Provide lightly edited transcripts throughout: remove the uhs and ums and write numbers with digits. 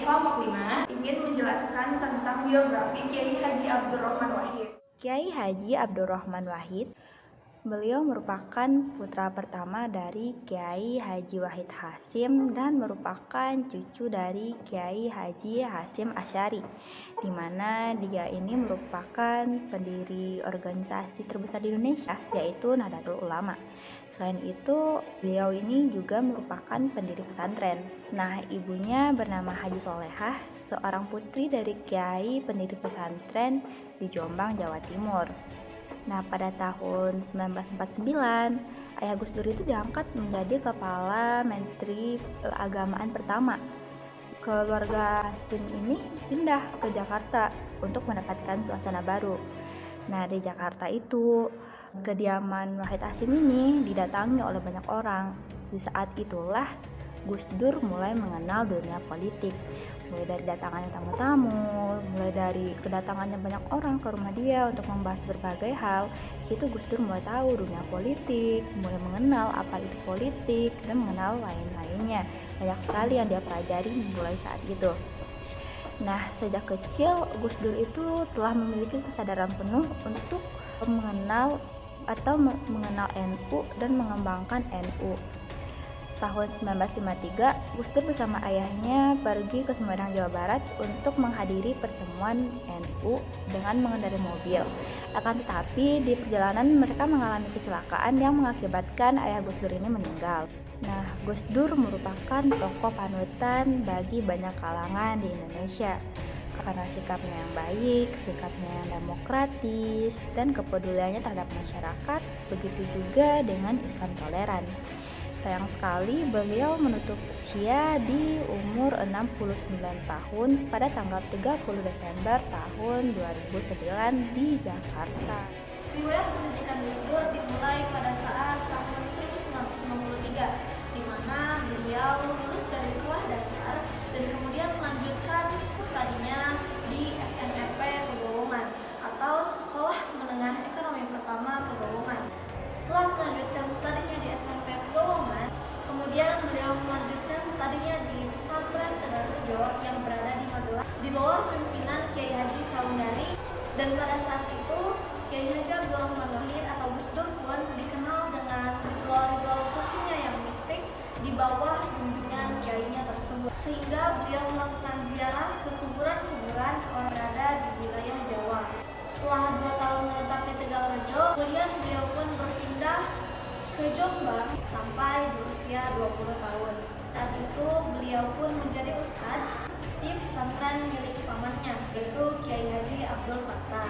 kelompok 5 ingin menjelaskan tentang biografi Kiai Haji Abdurrahman Wahid. Kiai Haji Abdurrahman Wahid, beliau merupakan putra pertama dari Kiai Haji Wahid Hasyim dan merupakan cucu dari Kiai Haji Hasyim Asy'ari, di mana dia ini merupakan pendiri organisasi terbesar di Indonesia, yaitu Nahdlatul Ulama. Selain itu, beliau ini juga merupakan pendiri pesantren. Nah, ibunya bernama Haji Solehah, seorang putri dari Kiai pendiri pesantren di Jombang, Jawa Timur. Nah, pada tahun 1949, Ayah Gus Dur itu diangkat menjadi Kepala Menteri Keagamaan pertama. Keluarga Hasyim ini pindah ke Jakarta untuk mendapatkan suasana baru. Nah, di Jakarta itu, kediaman Wahid Hasyim ini didatangi oleh banyak orang. Di saat itulah Gus Dur mulai mengenal dunia politik, mulai dari datangannya tamu-tamu, mulai dari kedatangannya banyak orang ke rumah dia untuk membahas berbagai hal. Di situ Gus Dur mulai tahu dunia politik, mulai mengenal apa itu politik, dan mengenal lain-lainnya. Banyak sekali yang dia pelajari mulai saat itu. Nah, sejak kecil Gus Dur itu telah memiliki kesadaran penuh untuk mengenal NU dan mengembangkan NU. Tahun 1953, Gus Dur bersama ayahnya pergi ke Sumedang, Jawa Barat untuk menghadiri pertemuan NU dengan mengendarai mobil. Akan tetapi, di perjalanan mereka mengalami kecelakaan yang mengakibatkan ayah Gus Dur ini meninggal. Nah, Gus Dur merupakan tokoh panutan bagi banyak kalangan di Indonesia karena sikapnya yang baik, sikapnya yang demokratis, dan kepeduliannya terhadap masyarakat, begitu juga dengan Islam toleran. Sayang sekali beliau menutup usia di umur 69 tahun pada tanggal 30 Desember tahun 2009 di Jakarta. Riwayat pendidikan Gus Dur dimulai pada saat tahun 1993, di mana beliau lulus dari sekolah dasar dan kemudian melanjutkan studinya di SMEP Pegawoman atau Sekolah Menengah Ekonomi Pertama Pegawoman. Setelah melanjutkan studinya di SMP Pegawoman, kemudian beliau melanjutkan studinya di pesantren Tegarrejo yang berada di Magelang di bawah pimpinan Kiai Haji Caundari. Dan pada saat itu Kiai Haji Abdurrahman Wahid atau Gus Dur pun dikenal dengan ritual-ritual sufinya yang mistik di bawah bimbingan kiainya tersebut, sehingga beliau melakukan ziarah ke kuburan-kuburan orang berada di wilayah Jawa. Setelah 2 tahun menetap di Tegalrejo, kemudian beliau pun berpindah ke Jombang sampai berusia 20 tahun. Saat itu beliau pun menjadi ustadz di pesantren milik pamannya, yaitu Kiai Haji Abdul Fattah.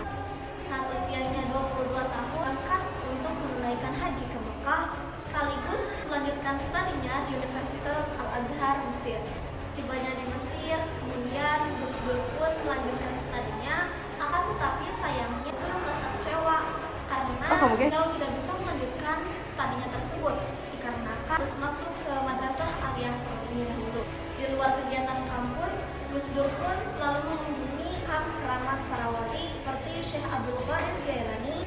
Saat usianya 22 tahun, berangkat untuk menunaikan haji ke Mekah sekaligus melanjutkan studinya di Universitas Al-Azhar Mesir. Setibanya di Mesir, kemudian Gus Dur pun melanjutkan studinya, akan tetapi sayangnya Gus Dur merasa kecewa karena beliau tidak bisa melanjutkan studinya tersebut dikarenakan harus masuk ke madrasah aliyah terlebih dahulu. Di luar kegiatan kampus, Gus Dur pun selalu mengunjungi makam keramat para wali seperti Syekh Abdul Qadir Jailani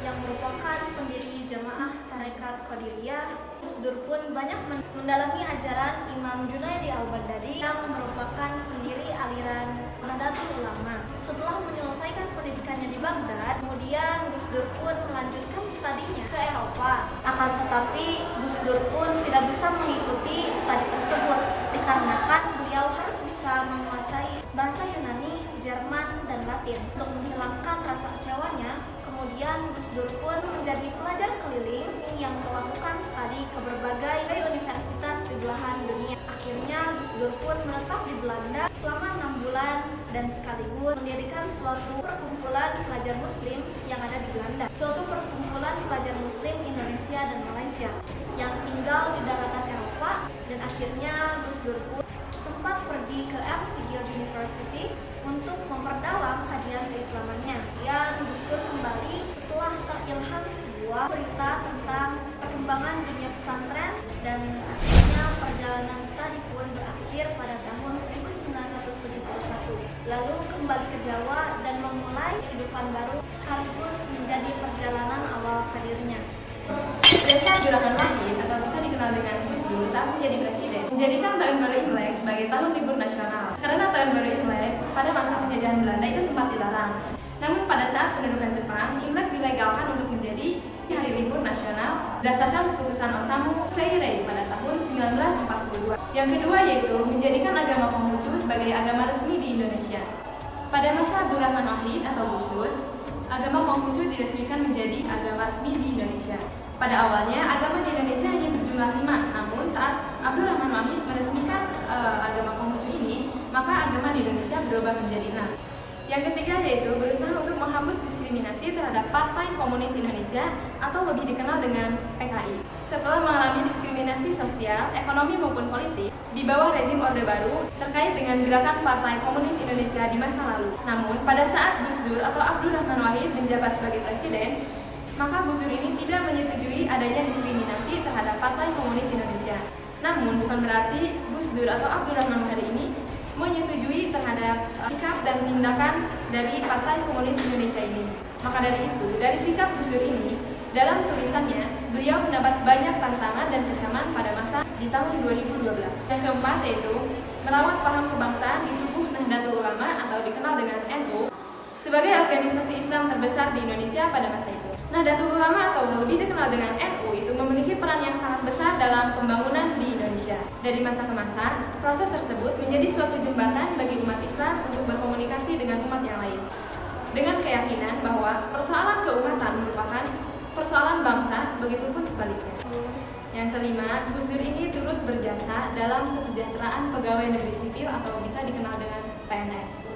yang merupakan pendiri jamaah tarekat Qadiriyah. Gus Dur pun banyak mendalami ajaran Imam Junaidi Al-Baghdadi yang merupakan pendiri aliran Nahdlatul Ulama. Setelah menyelesaikan pendidikannya di Baghdad, kemudian Gus Dur pun melanjutkan studinya ke Eropa. Akan tetapi Gus Dur pun tidak bisa mengikuti studi tersebut dikarenakan beliau harus bisa menguasai bahasa Yunani, Jerman, dan Latin. Untuk menghilangkan rasa kecewanya, kemudian Gus Dur pun menjadi pelajar keliling yang melakukan studi ke berbagai universitas di belahan dunia. Akhirnya Gus Dur pun menetap di Belanda selama 6 bulan dan sekaligus mendirikan suatu perkumpulan pelajar muslim yang ada di Belanda. Suatu perkumpulan pelajar muslim Indonesia dan Malaysia yang tinggal di daratan Eropa, dan akhirnya Gus Dur pun sempat pergi ke McGill University untuk memperdalam kajian keislamannya. Dan Gus Dur kembali setelah terilham sebuah berita tentang perkembangan dunia pesantren, dan akhirnya perjalanan studi pun berakhir pada tahun 1971. Lalu kembali ke Jawa dan memulai kehidupan baru sekaligus menjadi perjalanan awal karirnya. Desa Abdurrahman Wahid atau bisa dikenal dengan Gus Dur saat menjadi presiden, menjadikan tahun baru Imlek sebagai sebagai tahun libur nasional. Karena tahun baru Imlek pada masa penjajahan Belanda itu sempat dilarang. Namun pada saat pendudukan Jepang, Imlek dilegalkan untuk menjadi hari libur nasional berdasarkan keputusan Osamu Seirei pada tahun 1942. Yang kedua yaitu menjadikan agama Konghucu sebagai agama resmi di Indonesia. Pada masa Abdurrahman Wahid atau Gus Dur, agama Konghucu diresmikan menjadi agama resmi di Indonesia. Pada awalnya, agama di Indonesia hanya berjumlah 5, namun saat Abdurrahman Wahid meresmikan agama Konghucu ini, maka agama di Indonesia berubah menjadi 6. Yang ketiga yaitu berusaha untuk menghapus diskriminasi terhadap Partai Komunis Indonesia atau lebih dikenal dengan PKI. Setelah mengalami diskriminasi sosial, ekonomi maupun politik di bawah rezim Orde Baru terkait dengan gerakan Partai Komunis Indonesia di masa lalu. Namun, pada saat Gus Dur atau Abdurrahman Wahid menjabat sebagai presiden, maka Gus Dur ini tidak menyetujui adanya diskriminasi terhadap Partai Komunis Indonesia. Namun, bukan berarti Gus Dur atau Abdurrahman Wahid ini menyetujui terhadap sikap dan tindakan dari Partai Komunis Indonesia ini. Maka dari itu, dari sikap Gus Dur ini, dalam tulisannya, beliau mendapat banyak tantangan dan kecaman pada masa di tahun 2012. Yang keempat yaitu merawat paham kebangsaan di tubuh Nahdlatul Ulama atau dikenal dengan NU sebagai organisasi Islam terbesar di Indonesia pada masa itu. Nahdlatul Ulama atau lebih dikenal dengan NU itu memiliki peran yang sangat besar dalam pembangunan di Indonesia. Dari masa ke masa, proses tersebut menjadi suatu jembatan bagi umat Islam untuk berkomunikasi dengan umat yang lain. Dengan keyakinan bahwa persoalan keumatan merupakan persoalan bangsa, begitupun sebaliknya. Yang kelima, Gus Dur ini turut berjasa dalam kesejahteraan pegawai negeri sipil atau bisa dikenal dengan PNS.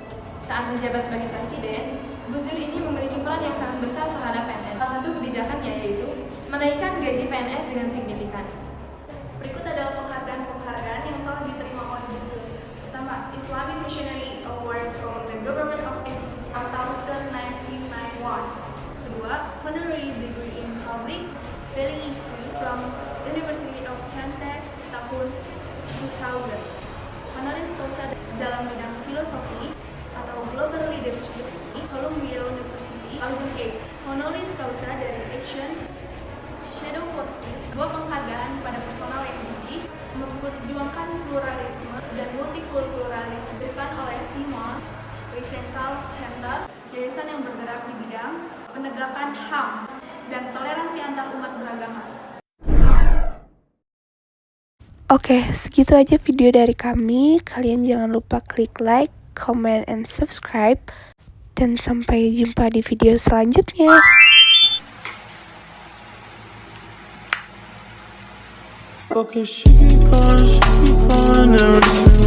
Saat menjabat sebagai presiden, Gus Dur ini memiliki peran yang sangat besar terhadap PNS. Salah satu kebijakannya yaitu menaikkan gaji PNS dengan signifikan. Berikut adalah penghargaan yang telah diterima oleh Gus Dur. Pertama, Islamic Missionary Award from the Government of Egypt tahun 1991. Kedua, Honorary Degree in Public Valuing Issues from University of Twente tahun 2000. Honoris Causa dalam bidang filosofi atau Global Leadership di Columbia University 2008. Honoris Causa dari Action Shadow Workers, sebuah penghargaan pada personal yang gigih memperjuangkan pluralisme dan multikulturalisme diberikan oleh Simon Wiesenthal Center, yayasan yang bergerak di bidang penegakan HAM dan toleransi antar umat beragama. Oke, segitu aja video dari kami. Kalian jangan lupa klik like, comment, and subscribe. Dan sampai jumpa di video selanjutnya. Okay, she keep calling, never listen.